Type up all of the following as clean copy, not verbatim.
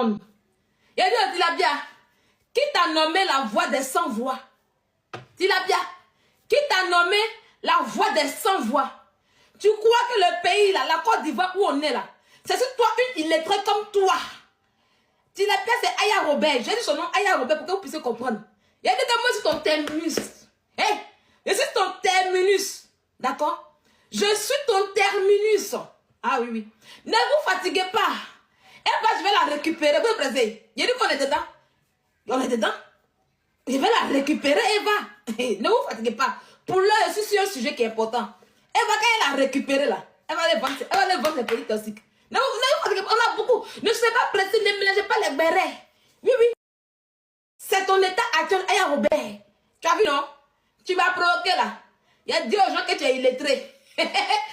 monde. Il a dit, Tilapia, qui t'a nommé la voix des sans voix? Tilapia, qui t'a nommé la voix des sans voix? Tu crois que le pays là, la Côte d'Ivoire où on est là, c'est sur toi une illettrée comme toi. Tilapia, c'est Aya Robert. J'ai dit son nom Aya Robert pour que vous puissiez comprendre. Il a dit que moi, c'est ton terminus. Hey, je suis ton terminus. D'accord? Je suis ton terminus. Ah oui, oui. Ne vous fatiguez pas. Eva, je vais la récupérer. Vous plaisez. Il a dit qu'on est dedans. On est dedans. Je vais la récupérer, Eva. Ne vous fatiguez pas. Pour l'heure, je suis sur un sujet qui est important. Eva, quand elle l'a récupéré là, elle va les vendre les produits toxiques. Ne vous fatiguez pas. On a beaucoup. Ne soyez pas pressés. Ne mélangez pas les bérets. Oui, oui. C'est ton état actuel, Aya Robert. Tu as vu, non? Tu vas provoquer là. Il a dit aux gens que tu es illettré.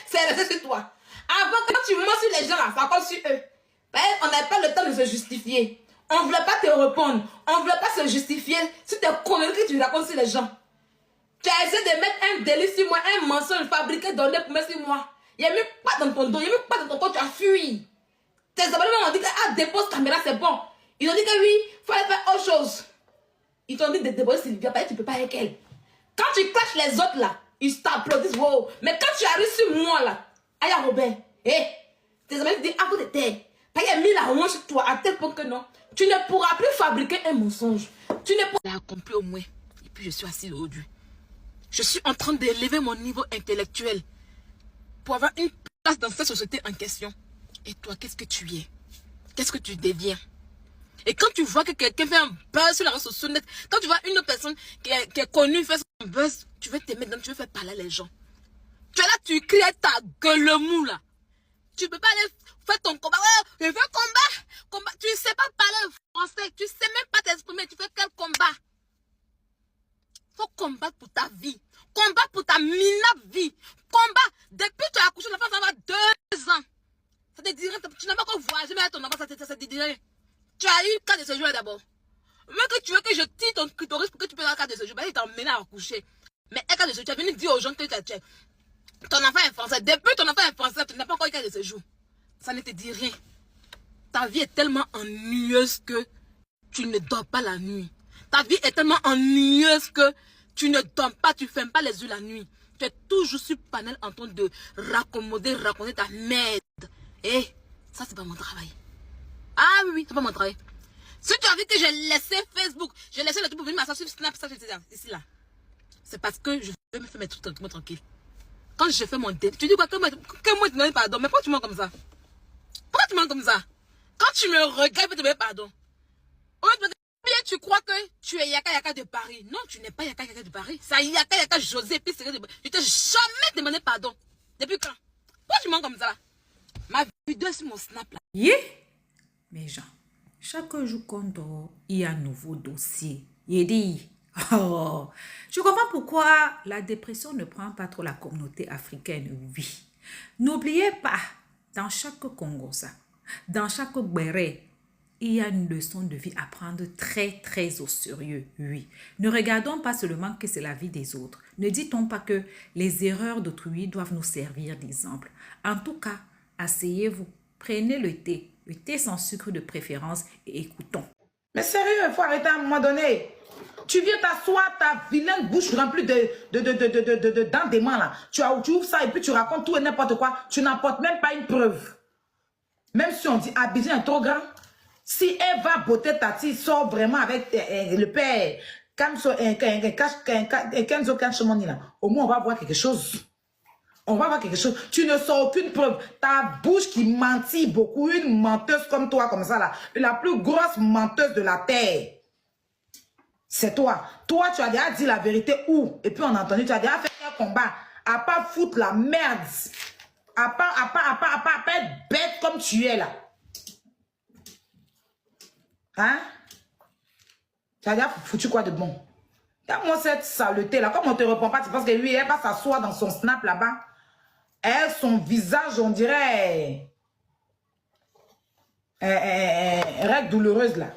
C'est resté sur toi. Avant, quand tu mens sur les gens là, c'est encore sur eux. On n'a pas le temps de se justifier. On ne voulait pas te répondre. On ne voulait pas se justifier sur tes conneries que tu racontes sur les gens. Tu as essayé de mettre un délit sur moi, un mensonge fabriqué, donné pour mettre sur moi. Il n'y a même pas dans ton dos, il n'y a même pas dans ton corps, tu as fui. Tes abonnés m'ont dit que ah, dépose caméra, c'est bon. Ils ont dit que oui, il fallait faire autre chose. Ils t'ont dit de déposer Sylvia, tu ne peux pas avec elle. Quand tu clashes les autres là, ils t'applaudissent, wow. Mais quand tu arrives sur moi là, Aya Robert, tes amis disent, ah, vous êtes terre. Il a mis la honte sur toi à tel point que non, tu ne pourras plus fabriquer un mensonge. Tu ne pourras... J'ai accompli au moins. Et puis je suis assis aujourd'hui. Je suis en train d'élever mon niveau intellectuel pour avoir une place dans cette société en question. Et toi, qu'est-ce que tu es? Qu'est-ce que tu deviens? Et quand tu vois que quelqu'un fait un buzz sur la réseau social, quand tu vois une autre personne qui est connue faire un buzz, tu veux te mettre dedans, tu veux faire parler les gens. Tu es là, tu cries ta gueule mou là. Tu peux pas aller faire ton combat. Ouais, je veux combat. Tu ne sais pas parler français. Tu ne sais même pas t'exprimer. Tu fais quel combat? Faut combattre pour ta vie. Combat pour ta minable vie. Combat. Depuis que tu as accouché, la femme va avoir 2 ans. Ça te dirait, tu n'as pas encore voyagé, mais ton enfant, ça te dirait. Tu as eu 4 de séjour d'abord. Même que tu veux que je tire ton clitoris pour que tu puisses avoir 4 de séjour, ben, il t'a emmené à accoucher. Mais 4 de séjour, tu as venu dire aux gens que ton enfant est français. Depuis ton enfant est français, tu n'as pas encore eu 4 de séjour. Ça ne te dit rien. Ta vie est tellement ennuyeuse que tu ne dors pas la nuit. Ta vie est tellement ennuyeuse que tu ne dors pas, tu ne fermes pas les yeux la nuit. Tu es toujours sur panel en train de raconter ta merde. Et ça, c'est pas mon travail. Ah oui, c'est pas mon travail. Si tu as vu que j'ai laissé Facebook, j'ai laissé le truc pour venir m'asseoir sur Snapchat, ici là, c'est parce que je veux me faire mes trucs tranquille. Quand je fais mon date, tu dis quoi? Que moi tu me donnes pardon. Mais pourquoi tu mens comme ça? Pourquoi tu mens comme ça? Quand tu me regardes, je te demander pardon. Bien, tu crois que tu es Yaka Yaka de Paris. Non, tu n'es pas Yaka Yaka de Paris. C'est Yaka Yaka José. Puis je t'ai jamais demandé pardon. Depuis quand? Pourquoi tu mens comme ça là? Ma vidéo sur mon Snap là. Yeah. Mais Jean, chaque jour qu'on dort, il y a un nouveau dossier. Il dit, oh, je comprends pourquoi la dépression ne prend pas trop la communauté africaine, oui. N'oubliez pas, dans chaque Congosa, dans chaque béret, il y a une leçon de vie à prendre très, très au sérieux, oui. Ne regardons pas seulement que c'est la vie des autres. Ne dit-on pas que les erreurs d'autrui doivent nous servir d'exemple. En tout cas, asseyez-vous, prenez le thé sans sucre de préférence et écoutons. Mais sérieux, il faut arrêter à un moment donné. Tu viens t'asseoir, ta vilaine bouche remplie de dents d'aimant là. Tu ouvres ça et puis tu racontes tout et n'importe quoi. Tu n'apportes même pas une preuve. Même si on dit Abidjan est trop grand. Si Eva Beauté Tati sort vraiment avec le père Kenzo Kanchomoni là, au moins on va voir quelque chose. On va voir quelque chose. Tu ne sors aucune preuve. Ta bouche qui mentit beaucoup, une menteuse comme toi, comme ça là, la plus grosse menteuse de la terre. C'est toi. Toi, tu as déjà dit la vérité où? Et puis on a entendu, tu as déjà fait un combat. À pas foutre la merde. À pas être bête comme tu es là. Hein? Tu as déjà foutu quoi de bon? Regarde-moi cette saleté là. Comme on ne te répond pas, tu penses que lui, elle va s'asseoir dans son snap là-bas. Elle, son visage, on dirait... règle douloureuse là.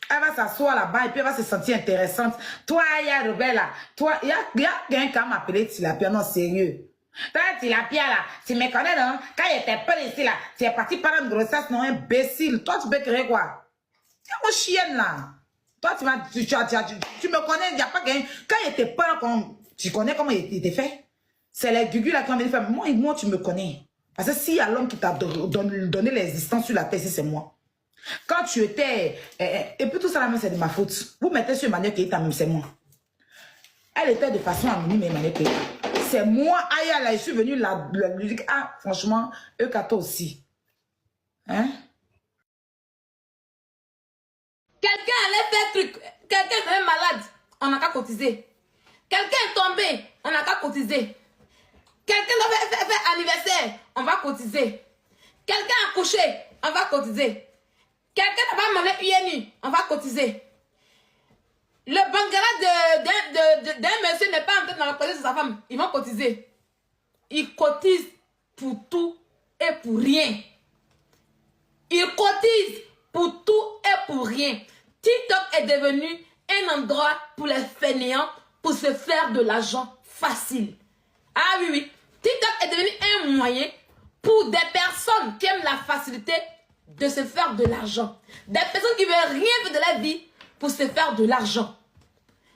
Elle va s'asseoir là-bas et puis elle va se sentir intéressante. Toi, il y a Robert là. Toi, il y a quelqu'un qui m'a appelé Tilapia. Non, sérieux. Toi, tu la pierre là, tu me connais, non? Quand il était peur ici là, tu es parti par une grossesse, non, imbécile. Toi, tu peux créer quoi? Tu es mon chienne là. Toi, tu me connais, il n'y a pas quelqu'un. Quand il était peur, tu connais comment il était fait? C'est les gugus là qui ont venu faire. Moi, tu me connais. Parce que s'il y a l'homme qui t'a donné l'existence sur la terre, c'est moi. Quand tu étais... et puis tout ça là, c'est de ma faute. Vous mettez sur Emmanuel Keïta, même c'est moi. Elle était de façon anonyme, Emmanuel Keïta. C'est moi, Aya, là, je suis venue lui dire, ah, franchement, Eukato aussi. Hein? Quelqu'un allait faire truc, quelqu'un est malade, on n'a qu'à cotiser. Quelqu'un est tombé, on n'a qu'à cotiser. Quelqu'un doit faire anniversaire, on va cotiser. Quelqu'un a couché, on va cotiser. Quelqu'un n'a pas mangé UNI, on va cotiser. Le bangala d'un monsieur n'est pas en train de reposer sur sa femme, ils vont cotiser. Ils cotisent pour tout et pour rien. Ils cotisent pour tout et pour rien. TikTok est devenu un endroit pour les fainéants pour se faire de l'argent facile. Ah oui, oui. TikTok est devenu un moyen pour des personnes qui aiment la facilité de se faire de l'argent. Des personnes qui ne veulent rien faire de la vie pour se faire de l'argent.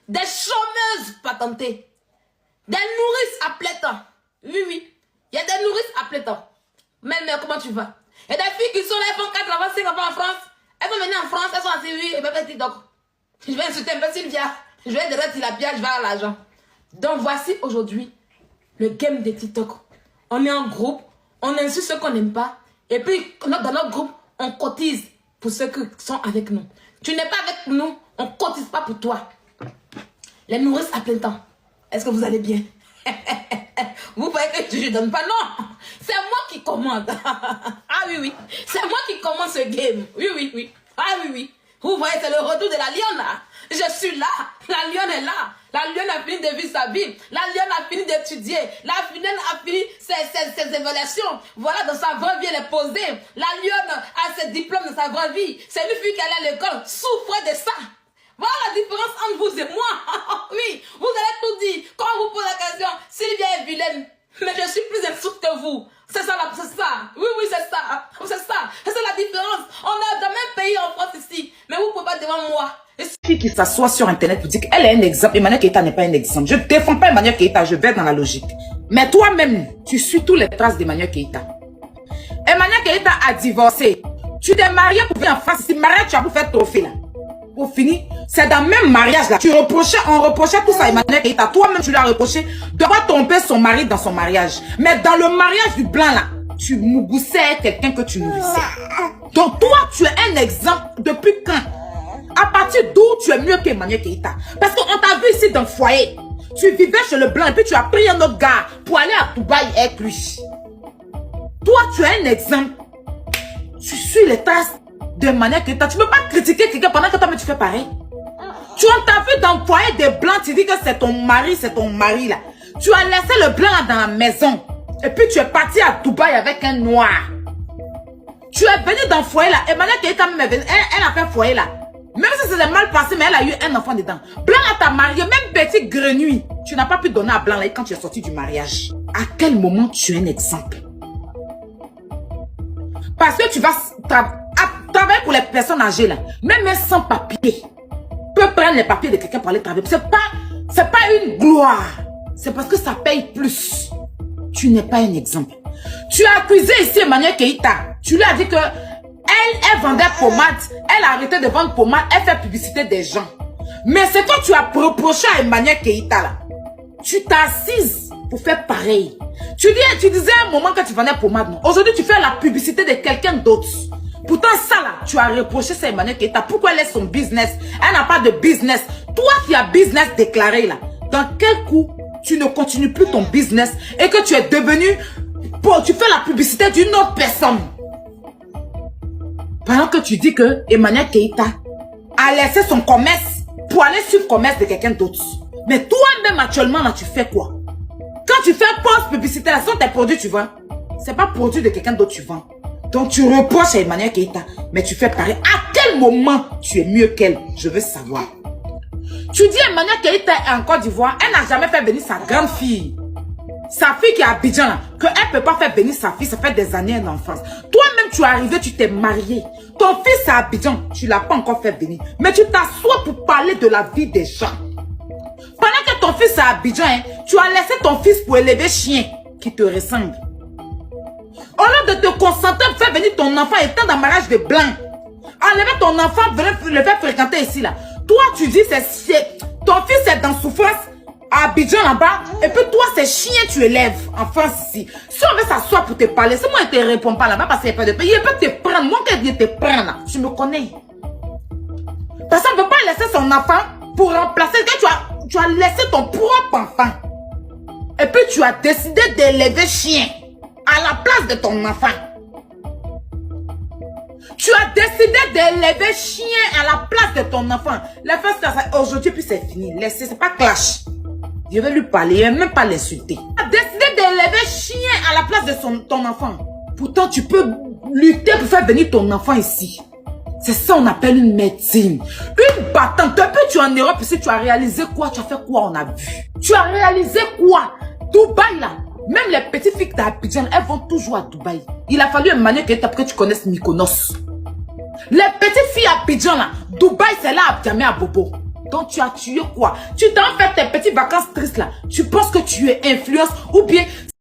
Des chômeuses patentées. Des nourrices à plein temps. Oui, oui. Il y a des nourrices à plein temps. Mais comment tu vas? Il y a des filles qui sont là, elles font 4 enfants, 5 enfants en France. Elles sont venues en France, elles sont assises, oui, et bien fait TikTok. Je vais insulter un peu Sylvia. Je vais dire Tilapia, je vais avoir l'argent. Donc voici aujourd'hui le game de TikTok. On est en groupe, on insulte ceux qu'on n'aime pas. Et puis dans notre groupe, on cotise pour ceux qui sont avec nous. Tu n'es pas avec nous, on ne cotise pas pour toi. Les nourrices à plein temps. Est-ce que vous allez bien? Vous voyez que je ne donne pas? Non, c'est moi qui commande. Ah oui, oui. C'est moi qui commande ce game. Oui, oui, oui. Ah oui, oui. Vous voyez, c'est le retour de la lionne là. Je suis là. La lionne est là. La lionne a fini de vivre sa vie. La lionne a fini d'étudier. La lionne a fini ses évaluations. Voilà, dans sa vraie vie, elle est posée. La lionne a ses diplômes dans sa vraie vie. C'est une fille qui allait à l'école. Souffre de ça. Voilà la différence entre vous et moi. Oui, vous allez tout dire. Quand on vous pose la question, Sylvia est vilaine. Mais je suis plus insulte que vous. C'est ça, c'est ça. Oui, oui, c'est ça. C'est ça. C'est la différence. On est dans le même pays en France ici. Mais vous ne pouvez pas devant moi. Une fille qui s'assoit sur Internet pour dire qu'elle est un exemple. Emmanuel Keïta n'est pas un exemple. Je ne défends pas Emmanuel Keïta, je vais dans la logique. Mais toi-même, tu suis toutes les traces d'Emmanuel Keïta. Emmanuel Keïta a divorcé. Tu t'es marié pour venir en France. Si mariage, tu as pour faire trophée là. Pour finir, c'est dans le même mariage là. On reprochait tout ça à Emmanuel Keïta. Toi-même, tu l'as reproché de pas tromper son mari dans son mariage. Mais dans le mariage du blanc là, tu mougoussais quelqu'un que tu nourrissais. Donc toi, tu es un exemple depuis quand? À partir d'où tu es mieux qu'Emmanuel Keïta? Parce qu'on t'a vu ici dans le foyer. Tu vivais chez le blanc et puis tu as pris un autre gars pour aller à Dubaï avec lui. Toi, tu es un exemple. Tu suis les traces d'Emmanuel Keïta. Tu ne peux pas critiquer quelqu'un pendant que toi tu fais pareil. Tu as vu dans le foyer des blancs, tu dis que c'est ton mari là. Tu as laissé le blanc dans la maison. Et puis tu es parti à Dubaï avec un noir. Tu es venu dans le foyer là. Emmanuel Keïta même elle a fait foyer là. Même si c'est mal passé, mais elle a eu un enfant dedans. Blanc t'a marié, même petit grenouille. Tu n'as pas pu donner à Blanc là quand tu es sorti du mariage. À quel moment tu es un exemple? Parce que tu vas travailler pour les personnes âgées là. Même sans papier. Peut prendre les papiers de quelqu'un pour aller travailler. C'est pas une gloire. C'est parce que ça paye plus. Tu n'es pas un exemple. Tu as accusé ici Emmanuel Keïta. Tu lui as dit que elle vendait pommade. Elle a arrêté de vendre pommade. Elle fait publicité des gens. Mais c'est toi tu as reproché à Emmanuel Keïta là. Tu t'assises pour faire pareil. Tu disais à un moment que tu vendais pommade. Aujourd'hui tu fais la publicité de quelqu'un d'autre. Pourtant ça là, tu as reproché ça à Emmanuel Keïta. Pourquoi elle est son business? Elle n'a pas de business. Toi qui as business déclaré là. Dans quel coup tu ne continues plus ton business et que tu es devenu... Tu fais la publicité d'une autre personne. Pendant que tu dis que Emmanuel Keïta a laissé son commerce pour aller suivre le commerce de quelqu'un d'autre. Mais toi-même actuellement là, tu fais quoi? Quand tu fais pause publicitaire, ce sont tes produits tu vends. C'est pas produit de quelqu'un d'autre tu vends. Donc tu reproches à Emmanuel Keïta, mais tu fais pareil. À quel moment tu es mieux qu'elle? Je veux savoir. Tu dis Emmanuel Keïta est en Côte d'Ivoire, elle n'a jamais fait venir sa grande fille. sa fille qui est à Abidjan, là, qu'elle ne peut pas faire venir sa fille, ça fait des années en enfance. Toi-même, tu es arrivé, tu t'es marié. Ton fils est à Abidjan, tu ne l'as pas encore fait venir. Mais tu t'assois pour parler de la vie des gens. Pendant que ton fils est à Abidjan, hein, tu as laissé ton fils pour élever chien qui te ressemble. Au lieu de te concentrer pour faire venir ton enfant étant dans le mariage de blanc, enlever ton enfant, venir le faire fréquenter ici, là. Toi, tu dis, ton fils est dans souffrance à Abidjan là-bas, et puis toi, c'est chien tu élèves en France ici. Si on veut s'asseoir pour te parler, c'est moi qui ne te réponds pas là-bas parce qu'il n'y a pas de pays. Il peut te prendre, moi qui vais te prendre là, tu me connais. Parce qu'on ne peut pas laisser son enfant pour remplacer que tu as laissé ton propre enfant. Et puis tu as décidé d'élever chien à la place de ton enfant. Tu as décidé d'élever chien à la place de ton enfant. La face aujourd'hui, puis c'est fini. Laissez, c'est pas clash. Je vais lui parler, je ne vais même pas l'insulter. Tu as décidé d'élever chien à la place de ton enfant. Pourtant, tu peux lutter pour faire venir ton enfant ici. C'est ça qu'on appelle une médecine. Une battante. Un peu tu es en Europe ici, tu as réalisé quoi? Tu as fait quoi? On a vu. Tu as réalisé quoi? Dubaï là. Même les petites filles d'Abidjan, elles vont toujours à Dubaï. Il a fallu une manière que tu connaisses Mykonos. Les petites filles à Abidjan là, Dubaï c'est là à Djamé à Bobo. Donc tu as tué quoi? Tu t'en fais tes petites vacances tristes là. Tu penses que tu es influence ou bien